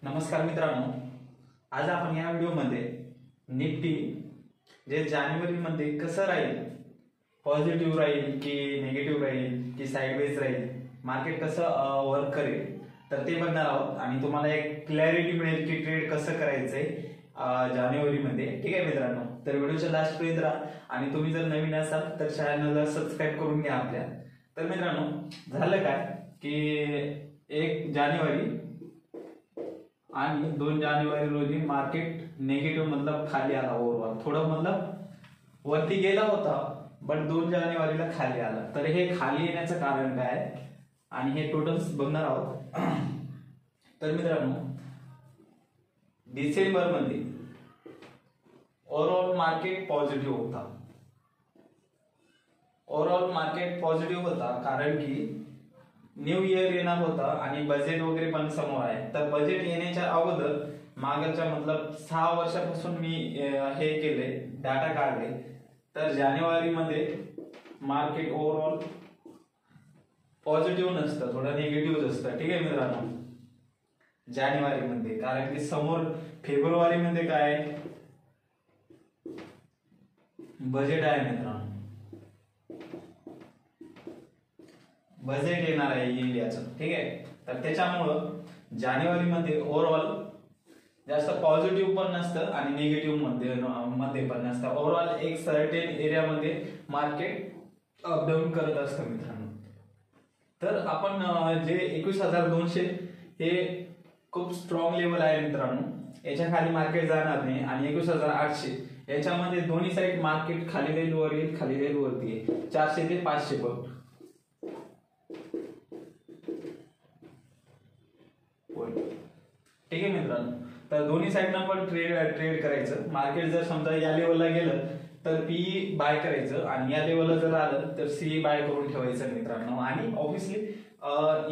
नमस्कार मित्रांनो, आज आपण या व्हिडिओमध्ये निफ्टी जे जानेवारीमध्ये कसं राहील, पॉझिटिव्ह राहील की निगेटिव्ह राहील की साइडवेज राहील, मार्केट कसं वर्क करेल तर ते बघणार आहोत आणि तुम्हाला एक क्लॅरिटी मिळेल की ट्रेड कसं करायचंय जानेवारीमध्ये. ठीक आहे मित्रांनो, तर व्हिडिओच्या लास्ट पर्यंत राहा आणि तुम्ही जर नवीन असाल तर चॅनलला सबस्क्राईब करून घ्या आपल्या. तर मित्रांनो, झालं काय की 1 जानेवारी आणि 2 जानेवारी रोजी मार्केट निगेटिव्ह मतलब खाली आला. ओव्हरऑल थोडं मतलब वरती गेला होता, बट 2 जानेवारीला खाली आला. तर हे खाली येण्याचं कारण काय आणि हे टोटल्स बघणार आहोत. तर मित्रांनो, डिसेंबर मध्ये ओव्हरऑल मार्केट पॉझिटिव्ह होता. ओव्हरऑल मार्केट पॉझिटिव्ह होता कारण की न्यू इयर येणार होता आणि बजेट वगैरे पण समोर आहे. तर बजेट येण्याच्या अगोदर मागच्या मतलब 6 वर्षापासून मी हे केले, डाटा काढले. तर जानेवारीमध्ये मार्केट ओव्हरऑल पॉझिटिव्ह नसतं, थोडं निगेटिव्ह असतं. ठीक आहे मित्रांनो, जानेवारीमध्ये. कारण की समोर फेब्रुवारीमध्ये काय बजेट आहे मित्रांनो, बजेट येणार आहे इंडियाचं. ठीक आहे, तर त्याच्यामुळं जानेवारीमध्ये ओव्हरऑल जास्त पॉझिटिव्ह पण नसतं आणि निगेटिव्ह मध्ये पण नसतं. ओव्हरऑल एक सर्टेन एरियामध्ये मार्केट अपडाऊन करत असतं मित्रांनो. तर आपण जे 21,200 हे खूप स्ट्रॉंग लेवल आहे मित्रांनो. याच्या खाली मार्केट जाणार नाही. आणि 21,800 याच्यामध्ये दोन्ही साईड मार्केट खाली जाईल वर येईल, खाली जाईल वरती येईल. 400 ते 500 पॉईंट. ठीक आहे मित्रांनो, तर दोन्ही साईडनं पण ट्रेड करायचं. मार्केट जर समजा या लेवलला गेलं तर पी बाय करायचं आणि या लेवलला जर आलं तर सी बाय करून ठेवायचं मित्रांनो. आणि ऑब्व्हियसली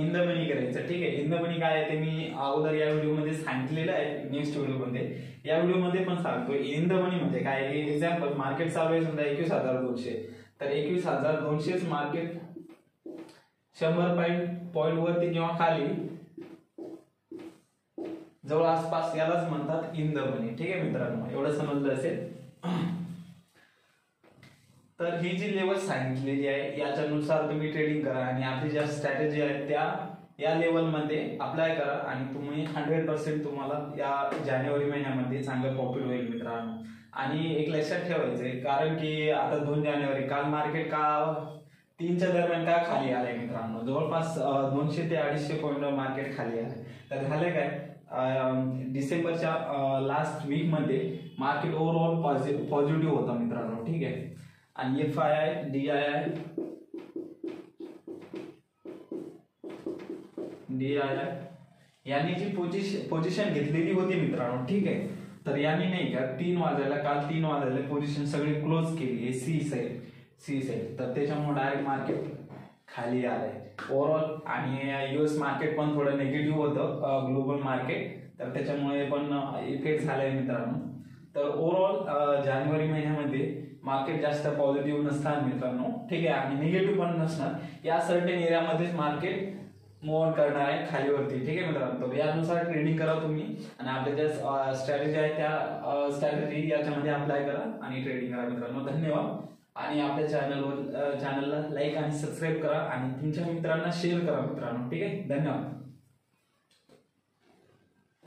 इन द मनी करायचं. ठीक आहे, इन द मनी काय आहे ते मी अगोदर या व्हिडिओमध्ये सांगितलेलं आहे. नेक्स्ट व्हिडिओमध्ये या व्हिडिओमध्ये पण सांगतोय. इन द मनी म्हणजे काय, एक्झाम्पल मार्केट चालू आहे समजा 21,200, तर 21,200 मार्केट 100 पॉईंट वरती किंवा खाली जवळ आसपास यालाच म्हणतात इन द मनी. ठीक आहे मित्रांनो, एवढं समजलं असेल. तर ही जी लेवल सांगितलेली आहे याच्यानुसार तुम्ही ट्रेडिंग करा आणि आपली ज्या स्ट्रॅटेजी आहेत त्या या लेवलमध्ये अप्लाय करा आणि तुम्ही 100% तुम्हाला या जानेवारी महिन्यामध्ये चांगलं प्रॉफिट होईल मित्रांनो. आणि एक लक्षात ठेवायचंय, कारण की आता 2 जानेवारी काल मार्केट का 3च्या दरम्यान का खाली आलंय मित्रांनो, जवळपास 200 ते 250 पॉईंट मार्केट खाली आहे. तर झालंय काय, डिसेंबरच्या लास्ट वीक मध्ये मार्केट ओव्हरऑल पॉझिटिव्ह होता मित्रांनो. ठीक आहे, आणि FII DII यांनी जी पोझिशन घेतलेली होती मित्रांनो. ठीक आहे, तर यांनी नाही का काल 3 वाजायला पोझिशन सगळी क्लोज केली सी साइड. तर त्याच्यामुळे डायरेक्ट मार्केट खाली आलंय ओव्हरऑल. आणि US मार्केट पण थोडं निगेटिव्ह होतं, ग्लोबल मार्केट. तर त्याच्यामुळे पण इफेक्ट झालाय मित्रांनो. तर ओव्हरऑल जानेवारी महिन्यामध्ये मार्केट जास्त पॉझिटिव्ह नसणार मित्रांनो. ठीक आहे, आणि निगेटिव्ह पण नसणार. या सर्टेन एरियामध्येच मार्केट मूव्ह ऑन करणार आहे खालीवरती. ठीक आहे मित्रांनो, तर यानुसार ट्रेडिंग करा तुम्ही आणि आपल्या ज्या स्ट्रॅटेजी आहे त्या स्ट्रॅटेजी याच्यामध्ये अप्लाय करा आणि ट्रेडिंग करा मित्रांनो. धन्यवाद. आणि आपल्या चॅनलला लाईक आणि सबस्क्राईब करा आणि तुमच्या मित्रांना शेअर करा मित्रांनो. ठीक आहे, धन्यवाद.